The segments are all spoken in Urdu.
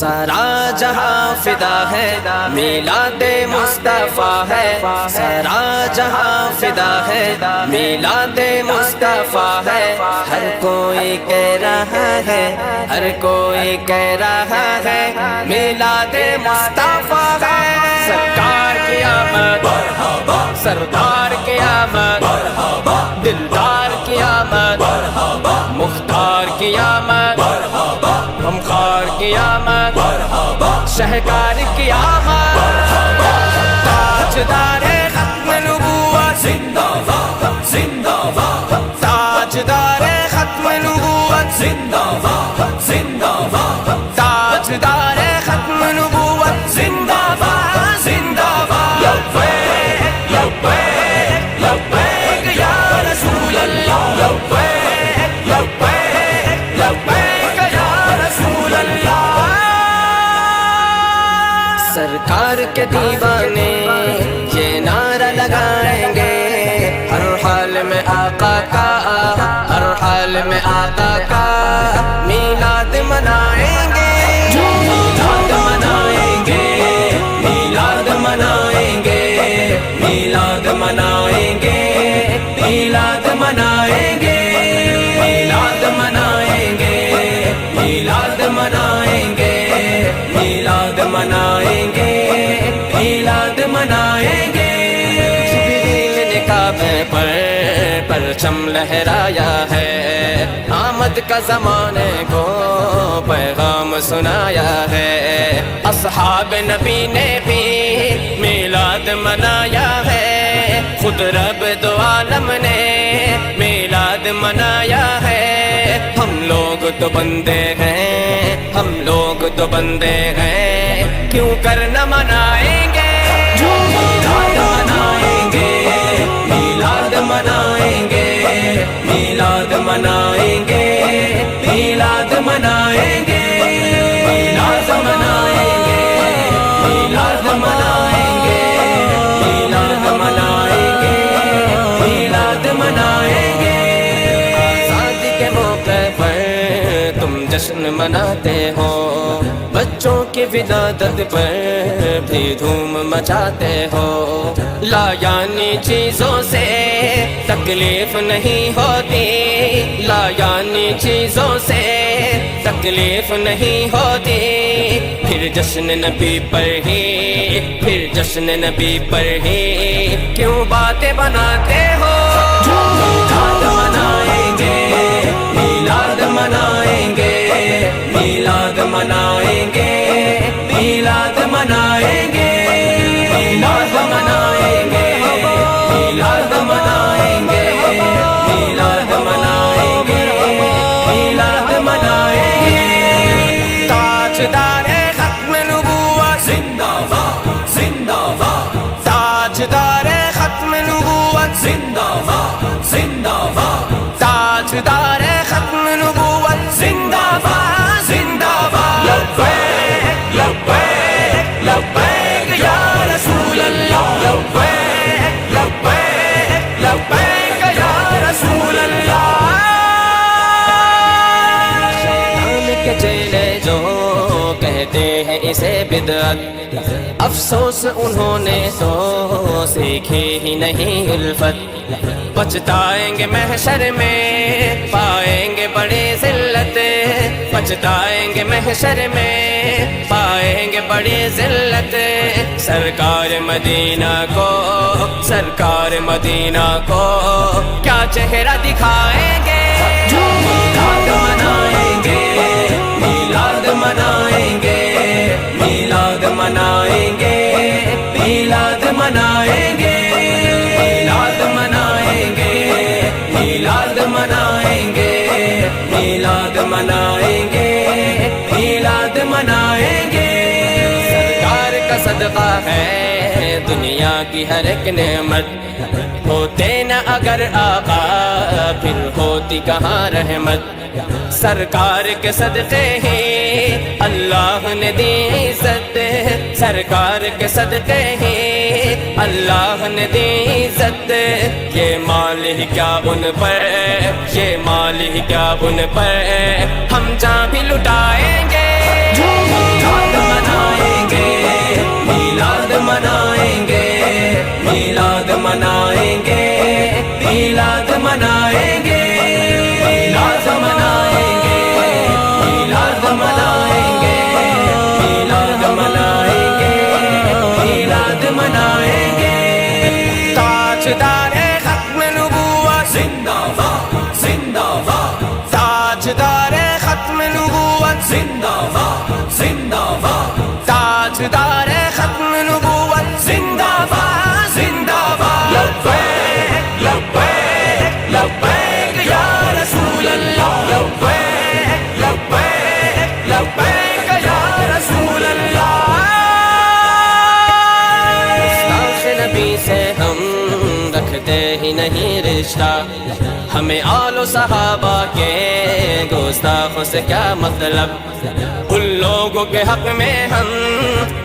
سارا جہاں فدا ہے میلاد مصطفیٰ ہے، سارا جہاں فدا ہے میلاد مصطفیٰ ہے، ہر کوئی کہہ رہا ہے، ہر کوئی کہہ رہا ہے میلاد مصطفیٰ ہے۔ سرکار کی آمد مرحبا، سردار کی آمد مرحبا، دلدار کی آمد مرحبا، مختار کی آمد مرحبا، غمخوار کی آمد مرحبا، شہکار کی آمد مرحبا، تاجدار ختم نبوت زندہ باد زندہ باد، تاجدار ختم نبوت زندہ باد زندہ باد، تاجدار ختم نبوت زندہ باد زندہ باد، لبیک لبیک لبیک یا رسول اللہ، لبیک لبیک لبیک یا رسول اللہ۔ سرکار کے دیوانے یہ نعرہ لگائیں گے، ہر حال میں آقا کا، ہر حال میں آقا کا میلاد منائیں گے، میلاد منائیں گے، میلاد منائیں گے، میلاد منائیں گے، میلاد منائیں گے، میلاد منائیں گے، میلاد منائیں گے، میلاد منائیں گے، میلاد منائیں گے۔ جبریل نے کعبے پر پرچم لہرایا ہے، آمد کا زمانے کو پیغام سنایا ہے، اصحاب نبی نے بھی میلاد منایا ہے، خود رب دو عالم نے میلاد منایا ہے، ہم لوگ تو بندے ہیں، ہم لوگ تو بندے ہیں، کیوں کر نہ منائیں گے، میلاد منائیں گے، میلاد منائیں گے، میلاد منائیں گے، میلاد منائیں گے، میلاد منائیں گے، میلاد منائیں گے، میلاد منائیں گے، میلاد منائیں گے۔ آزادی کے موقع پر تم جشن مناتے ہو، بچوں کی ولادت پر بھی دھوم مچاتے ہو، لا یعنی چیزوں سے تکلیف نہیں ہوتی، لا یعنی چیزوں سے تکلیف نہیں ہوتی، پھر جشن نبی پر ہی، پھر جشن نبی پر ہی کیوں باتیں بناتے ہو، میلاد منائیں گے، میلاد منائیں گے، میلاد منائیں گے، میلاد منائیں گے، میلاد منائیں گے، میلاد منائیں گے، میلاد منائیں گے، میلاد منائیں گے۔ تاجدار ختم نبوت زندہ باد زندہ باد، تاجدار ختم نبوت زندہ باد زندہ باد، تاجدار ختم نبوت زندہ باد زندہ باد، لبیک لبیک لبیک یا رسول اللہ، لبیک لبیک لبیک یا رسول اللہ۔ شیطان کے چیلے جو کہتے ہیں اسے بدعت، افسوس انہوں نے تو سیکھی ہی نہیں الفت، پچھتائیں گے محشر میں پائیں گے بڑی ذلت، پچھتائیں گے محشر میں پائیں گے بڑی ذلت، سرکار مدینہ کو، سرکار مدینہ کو کیا چہرہ دکھائیں گے، میلاد منائیں گے، میلاد منائیں گے، میلاد منائیں گے، میلاد منائیں گے، میلاد منائیں گے، میلاد منائیں گے، میلاد منائیں گے، میلاد منائیں گے۔ سرکار کا صدقہ ہے دنیا کی ہر ایک نعمت، ہوتے نہ اگر آقا پھر ہوتی کہاں رحمت، سرکار کے صدقے ہی اللہ نے دی عزت، سرکار کے صدقے ہی اللہ نے دی عزت، یہ مال ہی کیا ان پر، یہ مال ہی کیا ان پر، ہم جاں بھی لٹائیں گے، تاجدار ختم نبوت زندہ باد زندہ باد لبیک لبیک لبیک یا رسول اللہ لبیک لبیک لبیک یا رسول اللہ گستاخ نبی سے ہم رکھتے ہی نہیں رشتہ ہمیں آل و صحابہ کے گستاخوں سے کیا مطلب ان لوگوں کے حق میں ہم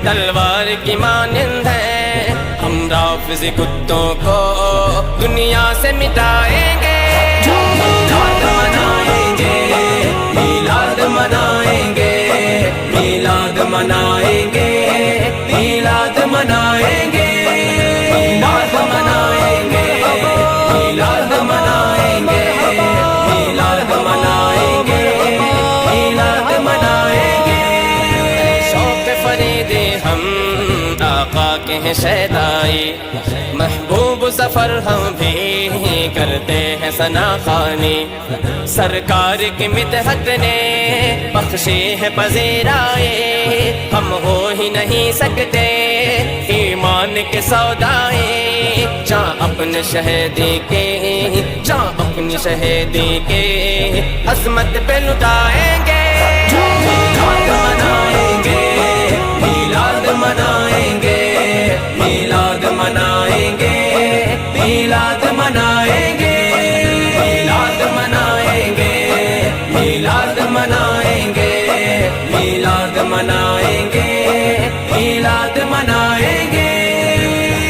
تلوار کی مانند ہیں ہم رافضی کتوں کو دنیا سے مٹائیں گے میلاد منائیں گے میلاد منائیں گے میلاد منائیں گے میلاد منائیں گے میلاد منائیں گے میلاد منائیں گے میلاد منائیں گے میلاد منائیں گے شوق فرید ہم آقا کے ہیں شیدائی محبوب سفر ہم بھی کرتے ہیں ثنا خوانی سرکار کی مدحت نے بخشی ہے پذیرائے ہم ہو ہی نہیں سکتے ایمان کے سودائے جہاں اپنے شہیدی کے جہاں اپنی شہیدی کے عظمت پہ لٹائیں گے میلاد منائیں گے میلاد منائیں گے میلاد منائیں گے میلاد منائیں گے میلاد منائیں گے میلاد منائیں گے میلاد منائیں گے میلاد منائیں گے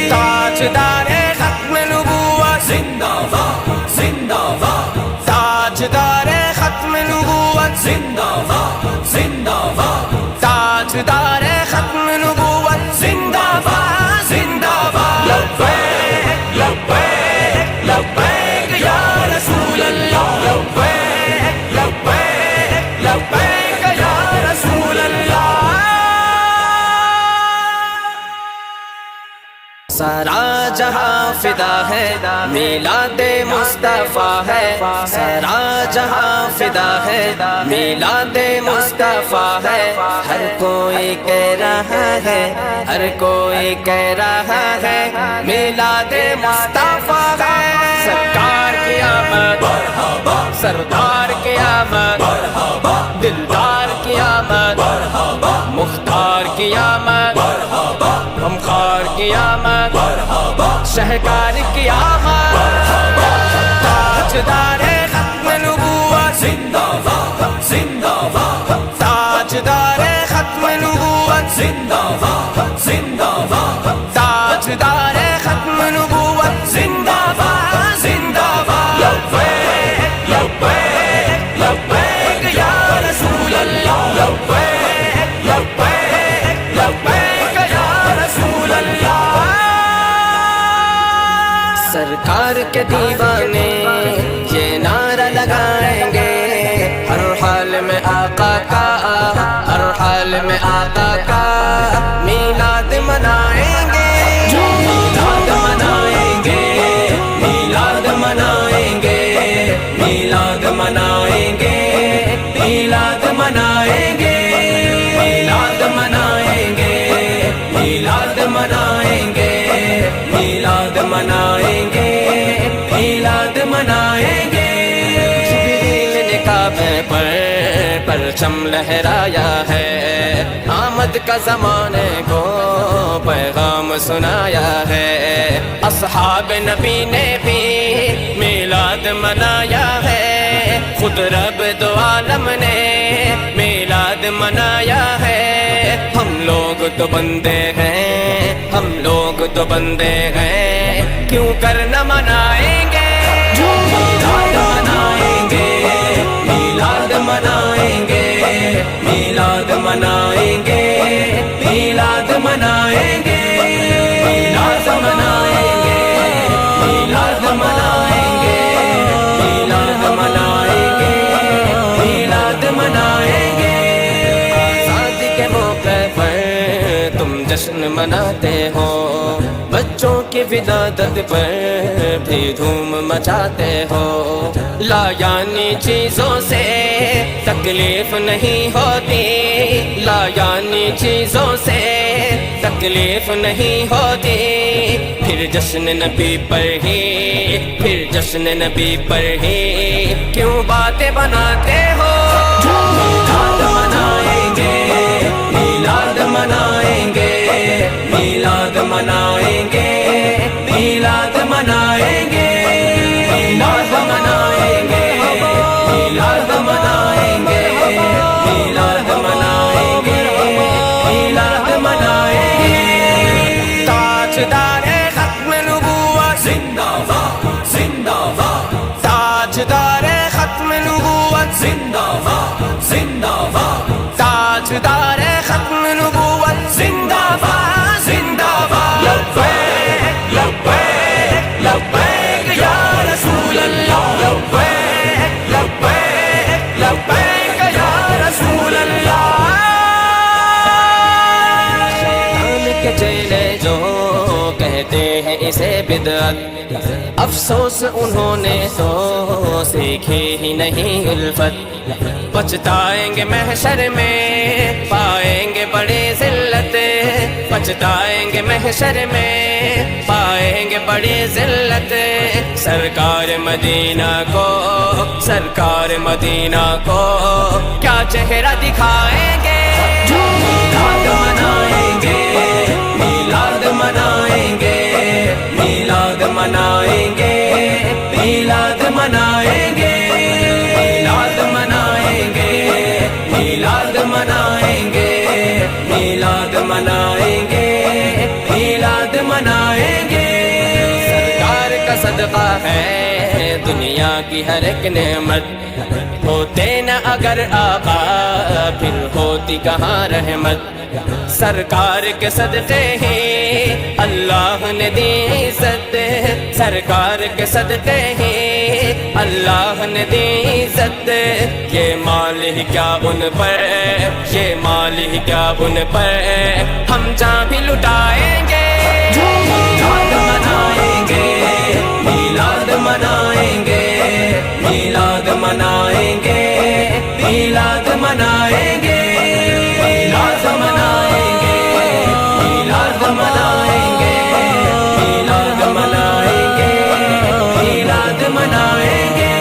تاجدار ختم نبوت زندہ باد زندہ باد تاجدار ختم نبوت زندہ باد زندہ باد تاجدار ختم نبوت زندہ باد زندہ باد لبیک لبیک لبیک یا رسول اللہ لبیک لبیک لبیک یا رسول اللہ سارا جہاں فدا ہے میلاد مصطفیٰ ہے سارا جہاں فدا ہے میلاد مصطفیٰ ہے ہر کوئی کہہ رہا ہے ہر کوئی کہہ رہا ہے میلاد مصطفیٰ ہے سرکار کی آمد سردار کی آمد دلدار کی آمد مختار کی آمد غمخوار کی آمد شہکار کی آمد تاجدار ختم نبوت زندہ باد زندہ باد تاجدار ختم نبوت زندہ باد زندہ باد تاجدار ختم نبوت زندہ باد زندہ باد لبیک لبیک لبیک یا رسول اللہ لبیک لبیک لبیک یا رسول اللہ سرکار کے دیوانے یہ نعرہ لگائیں گے ہر حال میں آقا کا ہر حال میں آقا کا میلاد منائیں گے میلاد منائیں گے میلاد منائیں گے میلاد منائیں گے میلاد منائیں گے میلاد منائیں گے میلاد منائیں گے میلاد منائیں گے میلاد منائیں گے جبریل نے کعبے پر پرچم لہرایا ہے آمد کا زمانے کو پیغام سنایا ہے اصحاب نبی نے بھی میلاد منایا ہے خود رب دو عالم نے میلاد منایا ہے ہم لوگ تو بندے ہیں ہم لوگ تو بندے ہیں کیوں کر نہ منائیں گے میلاد منائیں گے میلاد منائیں گے میلاد منائیں گے میلاد منائیں گے میلاد منائیں گے میلاد منائیں گے میلاد منائیں گے میلاد منائیں گے آزادی کے موقع پر تم جشن مناتے ہو بچوں کی ولادت پر بھی دھوم مچاتے ہو لا یعنی چیزوں سے تکلیف نہیں ہوتی لا یعنی چیزوں سے تکلیف نہیں ہوتی، پھر جشن نبی پر ہی، پھر جشن نبی پر ہی کیوں باتیں بناتے ہو؟ میلاد منائیں گے، میلاد منائیں گے، میلاد منائیں گے، میلاد منائیں گے، میلاد منائیں گے، میلاد منائیں گے، میلاد منائیں گے، میلاد منائیں گے۔ تاجدار ختم نبوت زندہ باد، زندہ باد، تاجدار ختم نبوت زندہ باد، زندہ باد، تاجدار ختم نبوت زندہ باد، زندہ باد۔ لبیک لبیک لبیک یا رسول اللہ، لبیک لبیک لبیک یا رسول اللہ۔ شیطان کے چیلے جو کہتے ہیں اسے بدعت، افسوس انہوں نے تو سیکھی ہی نہیں الفت۔ پچھتائیں گے محشر میں پائیں گے بڑی ذلت، پچھتائیں گے محشر میں پائیں گے بڑی ذلت۔ سرکار مدینہ کو، سرکار مدینہ کو کیا چہرہ دکھائیں گے؟ میلاد منائیں گے، میلاد منائیں گے، میلاد منائیں گے، میلاد منائیں گے، میلاد منائیں گے، میلاد منائیں گے، میلاد منائیں گے، میلاد منائیں گے۔ سرکار کا صدقہ ہے دنیا کی ہر ایک نعمت، ہوتے نہ اگر آقا پھر ہوتی کہاں رحمت۔ سرکار کے صدقے ہی اللہ نے دی عزت، سرکار کے صدقے ہی اللہ نے دی عزت۔ یہ مال ہی کیا ان پر، یہ مال ہی کیا ان پر ہم جان بھی لٹائیں گے۔ میلاد منائیں گے، میلاد منائیں گے، میلاد منائیں گے، میلاد منائیں گے، میلاد منائیں گے، میلاد منائیں گے، میلاد منائیں گے، میلاد منائیں گے۔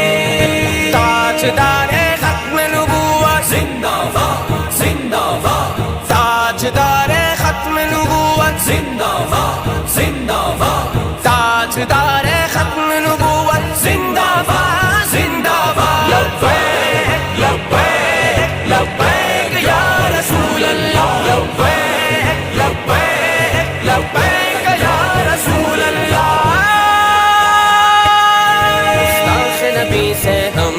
تاجدار ختم نبوت زندہ باد، زندہ باد، تاجدار ختم نبوت زندہ باد، زندہ باد، تاجدار ختم نبوت زندہ باد، زندہ باد۔ لبیک لبیک لبیک یا رسول اللہ، لبیک لبیک لبیک یا رسول اللہ۔ گستاخ نبی سے ہم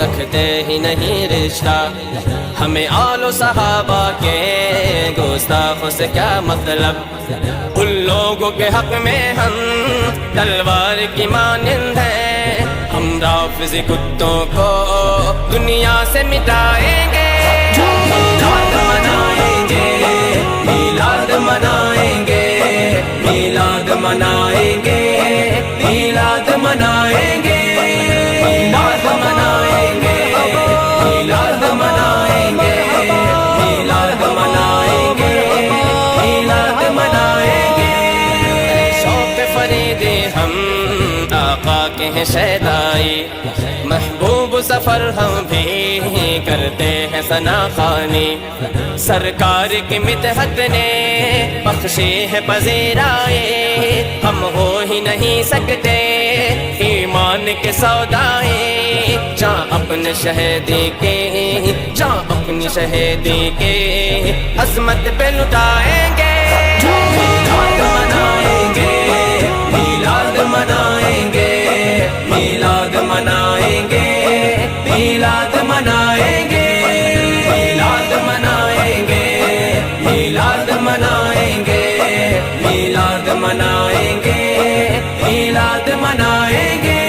رکھتے ہی نہیں رشتہ، ہمیں آل و صحابہ کے گستاخوں سے کیا مطلب؟ ان لوگوں کے حق میں ہم تلوار کی مانند ہیں، ہم رافضی کتوں کو دنیا سے مٹائیں گے۔ میلاد منائیں گے، میلاد منائیں گے، میلاد منائیں گے، میلاد منائیں گے، میلاد منائیں گے، میلاد منائیں گے، میلاد منائیں گے، میلاد منائیں گے۔ شوق فریدی ہم آقا کے ہیں شیدائی، محبوب سفر ہم بھی کرتے ہیں ثنا خوانی۔ سرکار کی مدحت نے بخشی ہے پذیرائی، ہم ہو ہی نہیں سکتے ایمان کے سودائی۔ جہاں اپنے شہیدی کے، جہاں اپنی شہیدی کے عظمت پہ لٹائیں گے۔ میلاد منائیں گے، میلاد منائیں گے، میلاد منائیں گے، میلاد منائیں گے، میلاد منائیں گے، میلاد منائیں گے، میلاد منائیں گے، میلاد منائیں گے۔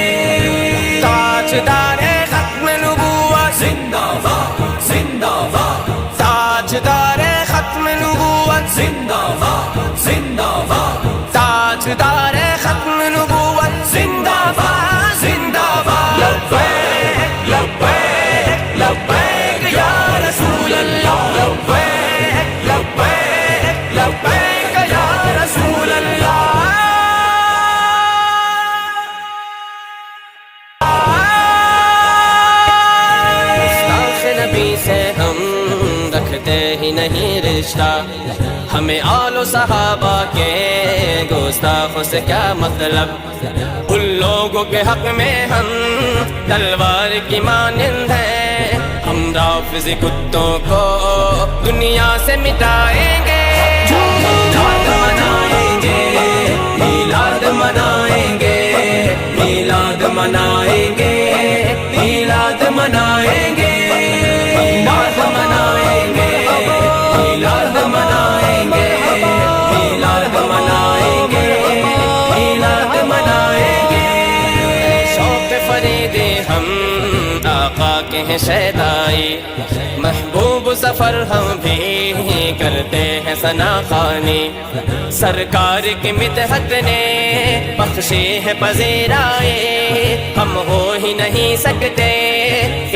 تاجدار ختم نبوت زندہ باد، زندہ باد، تاجدار ختم نبوت زندہ باد، زندہ باد، تاجدار ختم نبوت زندہ باد، زندہ باد۔ لبیک لبیک لبیک یا رسول اللہ، لبیک لبیک لبیک رشتہ ہمیں آل و صحابہ کے گستاخوں سے کیا مطلب ان لوگوں کے حق میں ہم تلوار کی مانند ہیں ہم رافض کتوں کو دنیا سے مٹائیں گے میلاد منائیں گے میلاد منائیں گے میلاد منائیں گے میلاد منائیں گے میلاد منائیں گے میلاد منائیں گے میلاد منائیں گے میلاد منائیں گے شوق فرید ہم آقا کے ہیں شیدائی محبوب سفر ہم بھی کرتے ہیں ثنا خوانی سرکار کی مدحت نے بخشی ہے پذیرائے ہم ہو ہی نہیں سکتے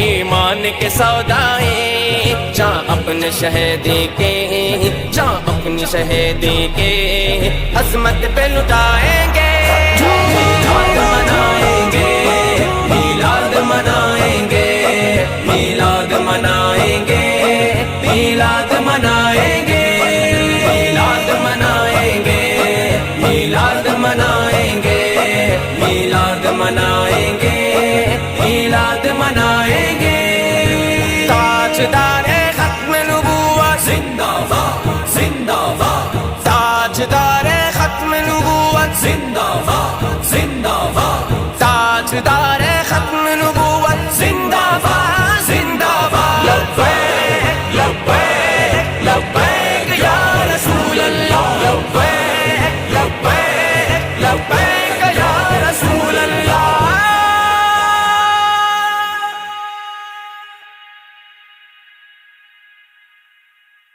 ایمان کے سودائے جہاں اپنے شہیدی کے جہاں اپنی شہیدی کے عظمت پہ لٹائیں گے میلاد منائیں گے میلاد منائیں گے میلاد منائیں گے میلاد منائیں گے میلاد منائیں گے میلاد منائیں گے میلاد منائیں گے میلاد منائیں گے تاجدار ختم نبوت زندہ باد زندہ باد تاجدار ختم نبوت زندہ باد زندہ باد تاجدار ختم نبوت